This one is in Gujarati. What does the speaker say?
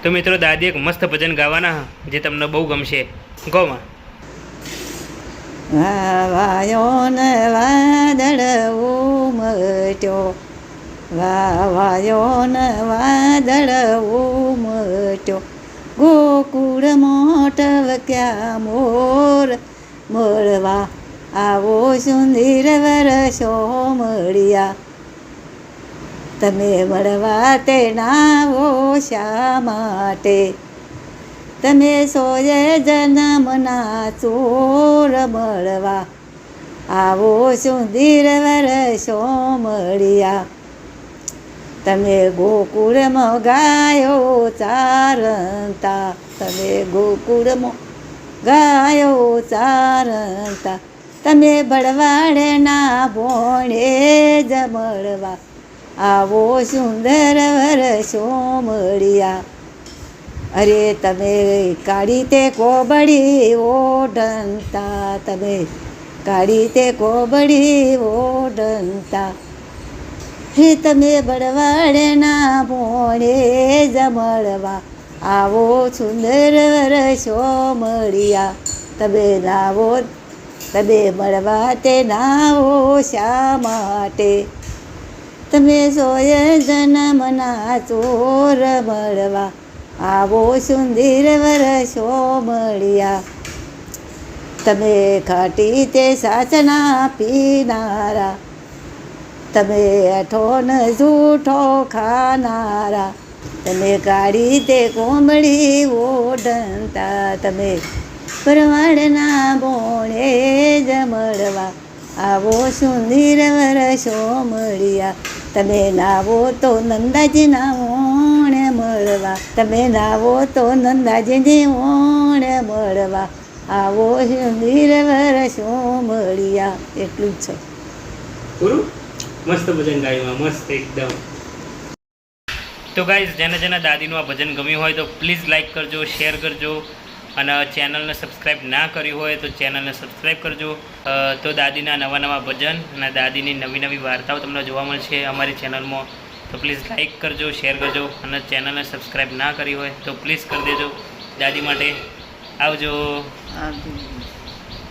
તો મિત્રો દાદી એક મસ્ત ભજન ગાવાના જે તમને બહુ ગમશે. ગોમાં વાવાયો ને વાદળ ઉમટ્યો, વાવાયો ને વાદળ ઉમટ્યો, ગોકુળ મોટવક્યા મોર મળવા આવો સુંદર વરસો મળ્યા. તમે મળવા તે નાવો શા માટે? તમે સોએ જન્મના ચોર મળવા આવો સુંદર વરસો મળ્યા. તમે ગોકુળમાં ગાયો ચારતા, તમે ગોકુળમાં ગાયો ચારતા, તમે ભડવાડના ભોણે જ મળવા આવો સુંદર વરસો મળ્યા. અરે તમે કાઢી તે કોબડી ઓઢનતા, તમે કાઢી તે કોબડી ઓઢનતા, હે તમે બળવાડના ભોણે જ મળવા આવો સુંદર વરસો મળ્યા. તમે નાવો, તમે મળવા તે નાવો શા માટે? તમે સોય જન્મના ચોર મળવા આવો સુંદર વરસો મળ્યા. તમે ખાટી તે સાચના પીનારા, તમે અઠો ન જૂઠો ખાનારા, તમે કાઢી તે કોમળી ઓઢનતા, તમે પરવાડના ભોણે જ મળવા આવો સુંદર વરસો મળ્યા. તમે નાવો તો નંદાજીના ઓણે મળવા, તમે નાવો તો નંદાજીની ઓણે મળવા આવો સુંદર વરસો મળ્યા. એટલું જ છે. પૂરું મસ્ત ભજન ગાયું, મસ્ત એકદમ. તો ગાઈઝ, જેના દાદીનું આ ભજન ગમ્યું હોય તો પ્લીઝ લાઈક કરજો, શેર કરજો, અને ચેનલને સબસ્ક્રાઈબ ના કરી હોય તો ચેનલને સબસ્ક્રાઈબ કરજો. તો દાદીના નવા ભજન અને દાદીની નવી વાર્તાઓ તમને જોવા મળશે અમારી ચેનલમાં. તો પ્લીઝ લાઈક કરજો, શેર કરજો, અને ચેનલને સબસ્ક્રાઈબ ના કરી હોય તો પ્લીઝ કરી દેજો દાદી માટે. આવજો.